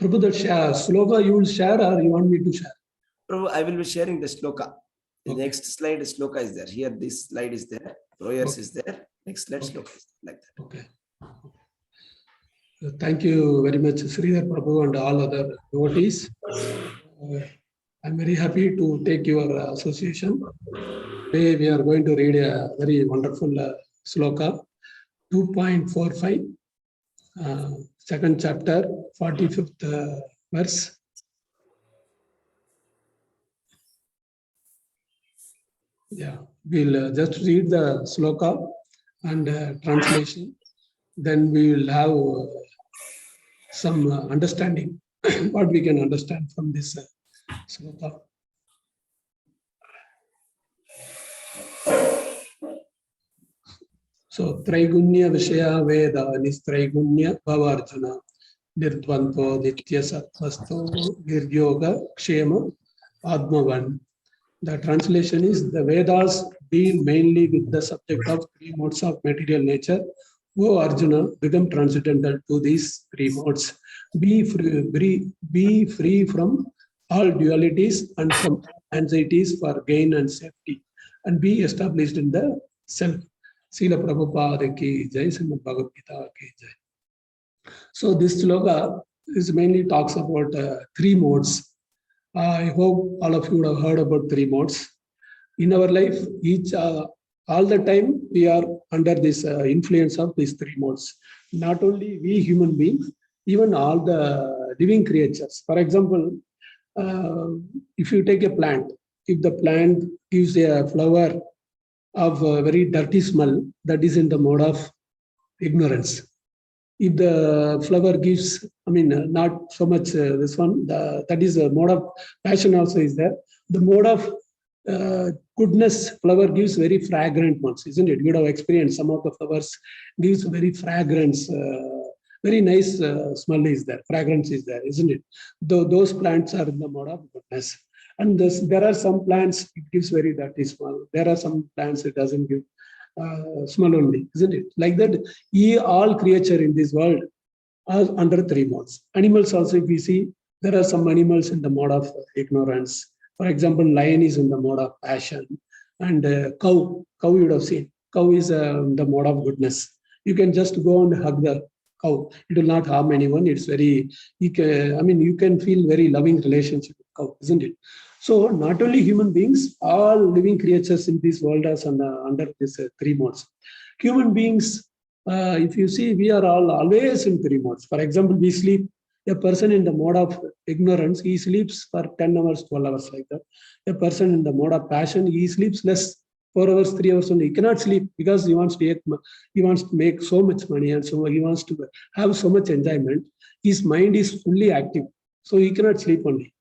Prabhu, the sloka you will share or you want me to share? Prabhu, I will be sharing the sloka. The Okay. next slide sloka is there. Here this slide is there. Prayers Okay. is there. Next slide sloka is like that. Okay. Thank you very much, Sridhar Prabhu and all other devotees. I'm very happy to take your association. Today we are going to read a very wonderful sloka, 2.45, second chapter, 45th verse. Yeah, we'll just read the sloka and translation. Then we will have some understanding, what we can understand from this sloka. So, Traigunya Vishaya Veda Nistraigunya Bhavarjuna Nirdvanto Nitya Sattvasto Giryoga Kshema Admavan. The translation is, the Vedas deal mainly with the subject of three modes of material nature. O Arjuna, become transcendental to these three modes. Be free from all dualities and from anxieties for gain and safety, and be established in the self. Srila Prabhupada ki jai, Srimad Bhagavad Gita ki jai. So this sloka is mainly talks about three modes. I hope all of you would have heard about three modes. In our life, all the time we are under this influence of these three modes. Not only we human beings, even all the living creatures. For example, if you take a plant, if the plant gives a flower of a very dirty smell, that is in the mode of ignorance. If the flower gives, not so much this one, that is a mode of passion also is there. The mode of goodness, flower gives very fragrant ones, isn't it? You would have experienced some of the flowers gives very fragrance, very nice smell is there, fragrance is there, isn't it? Those plants are in the mode of goodness. And there are some plants, it gives very dirty smell. There are some plants it doesn't give smell only, isn't it? Like that, all creature in this world are under three modes. Animals also, if we see, there are some animals in the mode of ignorance. For example, lion is in the mode of passion, and cow you would have seen. Cow is the mode of goodness. You can just go and hug the cow. It will not harm anyone. It's very, you can feel very loving relationship with cow, isn't it? So not only human beings, all living creatures in this world are under these three modes. Human beings, if you see, we are all always in three modes. For example, we sleep. A person in the mode of ignorance, he sleeps for 10 hours, 12 hours like that. A person in the mode of passion, he sleeps less, 4 hours, 3 hours only. He cannot sleep because he wants to make so much money, and so he wants to have so much enjoyment. His mind is fully active, so he cannot sleep only.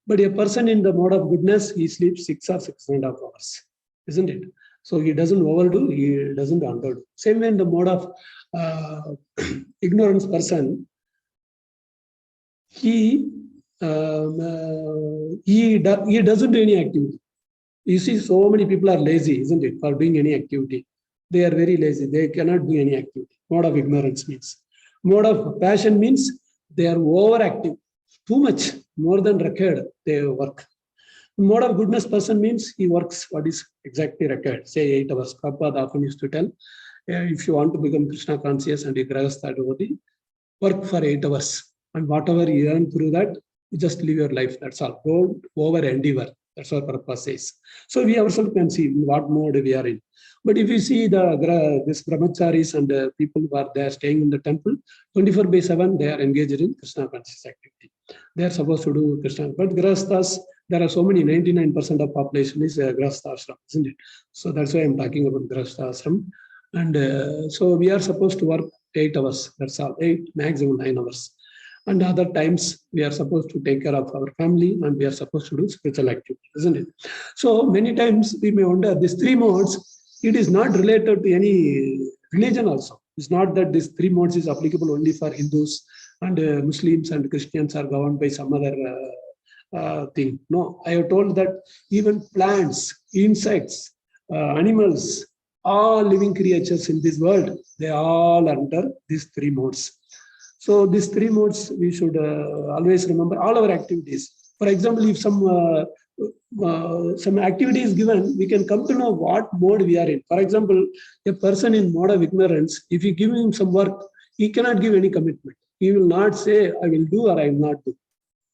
But a person in the mode of goodness, he sleeps 6 or 6.5 hours, isn't it? So he doesn't overdo, he doesn't underdo. Same way in the mode of ignorance person, he doesn't do any activity. You see, so many people are lazy, isn't it, for doing any activity. They are very lazy. They cannot do any activity. Mode of ignorance means. Mode of passion means they are overactive. Too much, more than required, they work. Mode of goodness person means he works what is exactly required. Say 8 hours. Prabhupada often used to tell, if you want to become Krishna conscious and a grahastha devotee, work for 8 hours. And whatever you earn through that, you just live your life. That's all. Don't over endeavor. That's what Prabhupada says. So we ourselves can see in what mode we are in. But if you see this brahmacharis and people who are there staying in the temple, 24/7, they are engaged in Krishna conscious activity. They are supposed to do Krishna. But grahasthas, there are so many, 99% of population is grahastha ashram, isn't it? So that's why I'm talking about grahastha ashram. And so we are supposed to work 8 hours. That's all. 8, maximum 9 hours. And other times we are supposed to take care of our family and we are supposed to do spiritual activity, isn't it? So many times we may wonder, these three modes, it is not related to any religion also. It's not that these three modes is applicable only for Hindus and Muslims and Christians are governed by some other thing. No, I have told that even plants, insects, animals, all living creatures in this world, they are all under these three modes. So these three modes we should always remember all our activities. For example, if some activity is given, we can come to know what mode we are in. For example, a person in mode of ignorance, if you give him some work, he cannot give any commitment. He will not say, I will do or I will not do.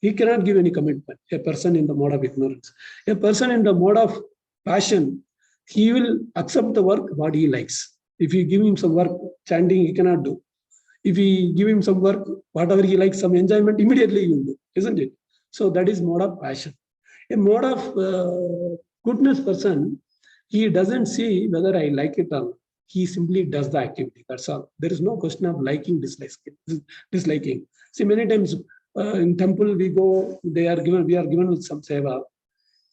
He cannot give any commitment, a person in the mode of ignorance. A person in the mode of passion, he will accept the work what he likes. If you give him some work, chanting, he cannot do. If we give him some work, whatever he likes, some enjoyment, immediately he will do, isn't it? So that is mode of passion. A mode of goodness person, he doesn't see whether I like it or not. He simply does the activity. That's all. There is no question of liking, disliking. See, many times in temple we go, we are given with some seva.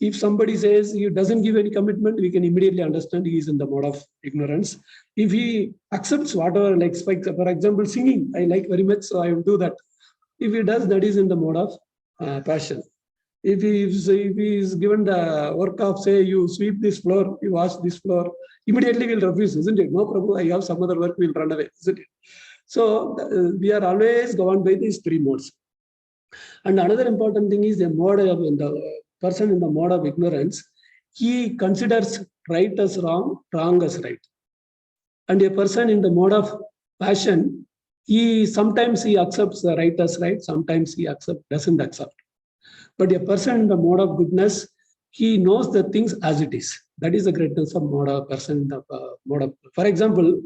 If somebody says he doesn't give any commitment, we can immediately understand he is in the mode of ignorance. If he accepts whatever, like for example, singing, I like very much, so I will do that. If he does, that is in the mode of passion. If he is given the work of, say, you sweep this floor, you wash this floor, immediately will refuse, isn't it? No, Prabhu, I have some other work, we'll run away, isn't it? So we are always governed by these three modes. And another important thing is the mode of the person in the mode of ignorance, he considers right as wrong, wrong as right. And a person in the mode of passion, sometimes he accepts the right as right, sometimes he doesn't accept. But a person in the mode of goodness, he knows the things as it is. That is the greatness of mode of person in the mode of. For example,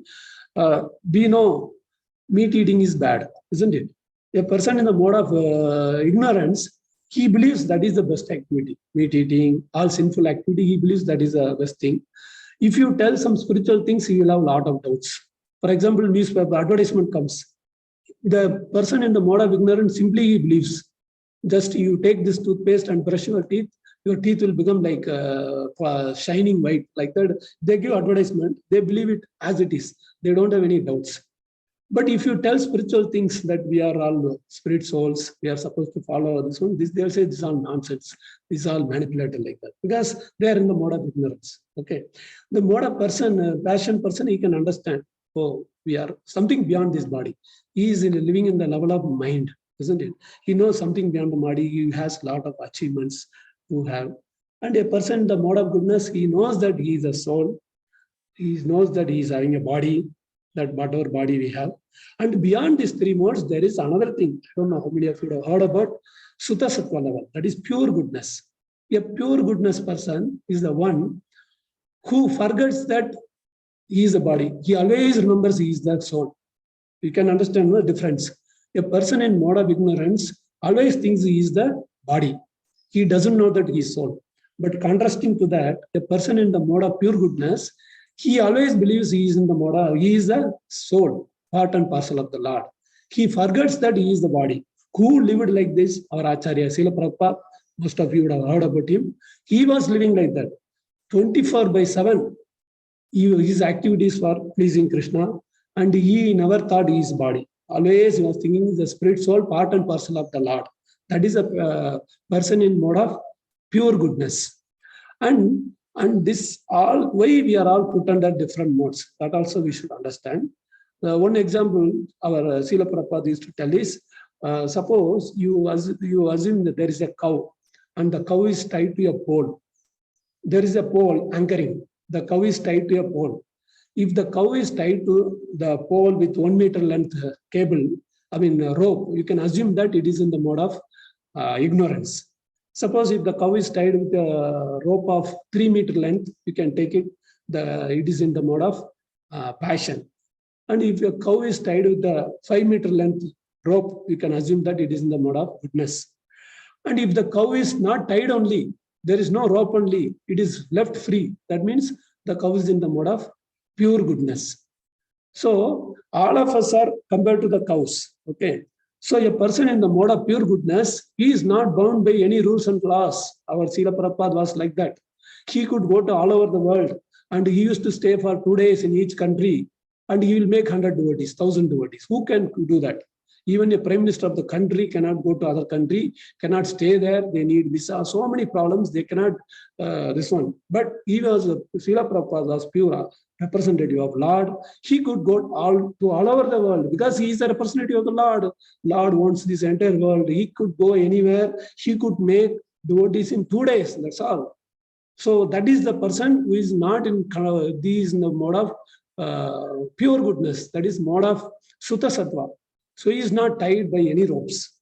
we know meat eating is bad, isn't it? A person in the mode of ignorance, he believes that is the best activity. Meat eating, all sinful activity, he believes that is the best thing. If you tell some spiritual things, he will have a lot of doubts. For example, newspaper advertisement comes. The person in the mode of ignorance simply he believes. Just you take this toothpaste and brush your teeth will become like shining white, like that. They give advertisement, they believe it as it is. They don't have any doubts. But if you tell spiritual things that we are all spirit souls, we are supposed to follow this one, they'll say this is all nonsense. This is all manipulated like that. Because they are in the mode of ignorance. Okay. The mode of person, passion person, he can understand, oh, we are something beyond this body. He is living in the level of mind, isn't it? He knows something beyond the body. He has a lot of achievements to have. And a person in the mode of goodness, he knows that he is a soul. He knows that he is having a body, that whatever body we have. And beyond these three modes, there is another thing. I don't know how many of you have heard about Sutta Sattva level. That is pure goodness. A pure goodness person is the one who forgets that he is the body. He always remembers he is the soul. You can understand the difference. A person in mode of ignorance always thinks he is the body. He doesn't know that he is soul. But contrasting to that, a person in the mode of pure goodness, he always believes he is in the mode of, he is the soul, part and parcel of the Lord. He forgets that he is the body. Who lived like this? Our Acharya, Srila Prabhupada, most of you would have heard about him. He was living like that. 24/7, his activities were pleasing Krishna, and he never thought he is body. Always he was thinking the spirit soul, part and parcel of the Lord. That is a person in mode of pure goodness. And this all, why we are all put under different modes, that also we should understand. One example our Srila Prabhupada used to tell is, suppose you assume that there is a cow and the cow is tied to a pole. There is a pole anchoring. The cow is tied to a pole. If the cow is tied to the pole with 1 meter length cable, rope, you can assume that it is in the mode of ignorance. Suppose if the cow is tied with a rope of 3 meter length, you can take it, it is in the mode of passion. And if your cow is tied with the 5 meter length rope, you can assume that it is in the mode of goodness. And if the cow is not tied only, there is no rope only, it is left free. That means the cow is in the mode of pure goodness. So all of us are compared to the cows. Okay. So a person in the mode of pure goodness, he is not bound by any rules and laws. Our Srila Prabhupada was like that. He could go to all over the world, and he used to stay for 2 days in each country, and he will make 100 devotees, 1,000 devotees. Who can do that? Even a prime minister of the country cannot go to other country, cannot stay there. They need visa. So many problems. They cannot this one. But he was Srila Prabhupada was representative of Lord, he could go all over the world because he is a representative of the Lord. Lord wants this entire world. He could go anywhere. He could make devotees in 2 days. That's all. So that is the person who is not in the mode of pure goodness. That is mode of Sutta Sattva. So he is not tied by any ropes.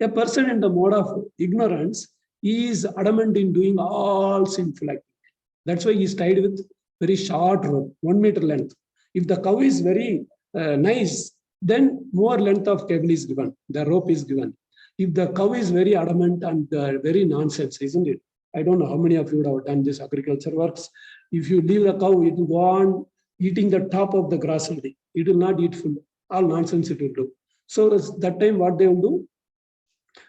A person in the mode of ignorance, he is adamant in doing all sinful activity. That's why he is tied with very short rope, 1 meter length. If the cow is very nice, then more length of cable is given. The rope is given. If the cow is very adamant and very nonsense, isn't it? I don't know how many of you have done this agriculture works. If you leave the cow, it will go on eating the top of the grass only. It will not eat full. All nonsense it will do. So that time what they will do?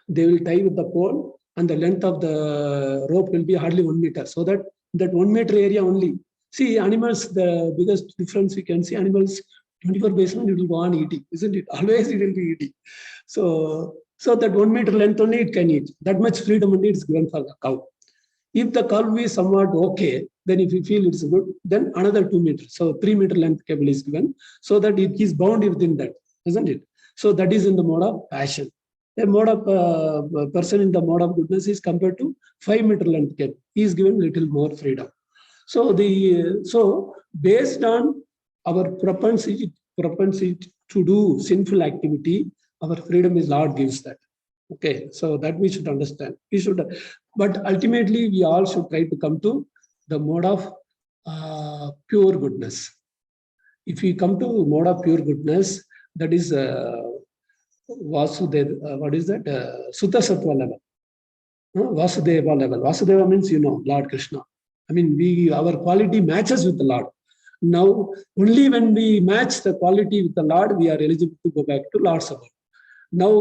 They will tie with the pole and the length of the rope will be hardly 1 meter. So that 1 meter area only. See, animals, the biggest difference we can see, animals 24/7 it will go on eating, isn't it? Always it will be eating. So that 1 meter length only it can eat. That much freedom only is given for the cow. If the cow is somewhat okay, then if you feel it's good, then another 2 meters. So 3 meter length cable is given so that it is bound within that, isn't it? So that is in the mode of passion. A mode of person in the mode of goodness is compared to 5 meter length cable. He is given little more freedom. So based on our propensity to do sinful activity, our freedom is Lord gives that. Okay, so that we should understand. But ultimately we all should try to come to the mode of pure goodness. If we come to mode of pure goodness, that is Vasudeva. What is that? Sutta Sattva level. Vasudeva level. Vasudeva means Lord Krishna. I mean, our quality matches with the Lord. Now, only when we match the quality with the Lord, we are eligible to go back to Lord's abode. Now,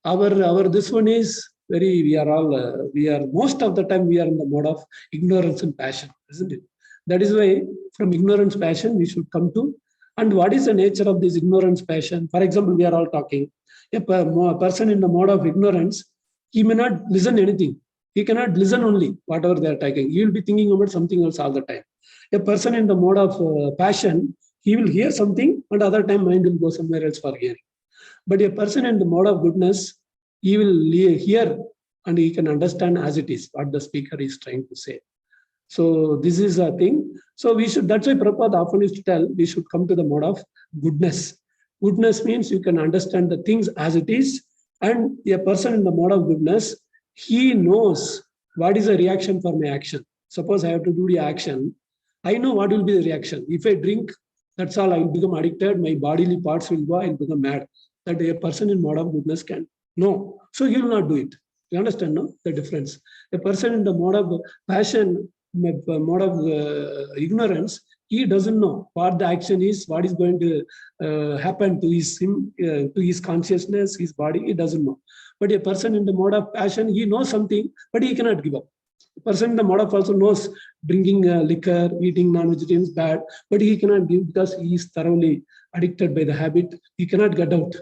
our this one is we are most of the time we are in the mode of ignorance and passion, isn't it? That is why from ignorance, passion, we should come to. And what is the nature of this ignorance, passion? For example, we are all talking. A person in the mode of ignorance, he may not listen anything. He cannot listen only whatever they are talking. He will be thinking about something else all the time. A person in the mode of passion, he will hear something and other time mind will go somewhere else for hearing. But a person in the mode of goodness, he will hear and he can understand as it is what the speaker is trying to say. So this is a thing. So that's why Prabhupada often used to tell, we should come to the mode of goodness. Goodness means you can understand the things as it is. And a person in the mode of goodness, he knows what is the reaction for my action. Suppose I have to do the action. I know what will be the reaction. If I drink, that's all, I will become addicted. My bodily parts will go, I will become mad. That a person in mode of goodness can know. So he will not do it. You understand, no? The difference. A person in the mode of passion, mode of ignorance, he doesn't know what the action is, what is going to happen to his consciousness, his body, he doesn't know. But a person in the mode of passion, he knows something, but he cannot give up. A person in the mode of also knows drinking liquor, eating non-vegetarian is bad, but he cannot give because he is thoroughly addicted by the habit. He cannot get out.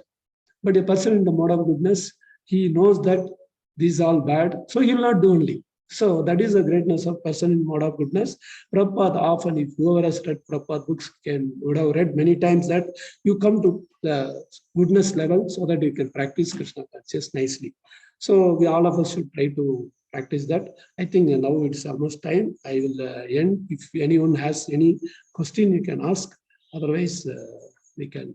But a person in the mode of goodness, he knows that this is all bad, so he will not do only. So that is the greatness of person in mode of goodness. Prabhupada often, if whoever has read Prabhupada books would have read many times that you come to the goodness level so that you can practice Krishna consciousness nicely. So all of us should try to practice that. I think now it's almost time. I will end. If anyone has any question, you can ask. Otherwise, we can.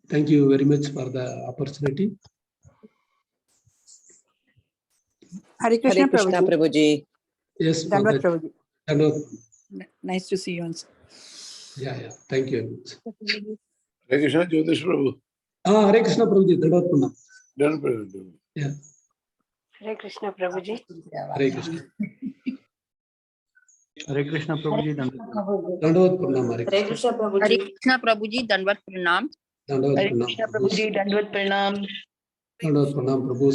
Thank you very much for the opportunity. Hare Krishna, Prabhuji. Yes, Dandavad, Prabhuji. Nice to see you also. Yeah. Thank you very much. Hare Krishna, Jyothiswara. Hare Krishna, Prabhuji. Dandavad. Done, Prabhu. Yeah. Hare Krishna, Prabhuji. Hare Krishna. Hare Krishna, Prabhuji. Dandavad Pranam. Hare Krishna, Prabhuji. Hare Krishna, Prabhuji. Dandavad Pranam. Dandavad Hare Pranam. Krishna, Prabhuji. Dandavad Pranam. Dandavad Pranam, Prabhu.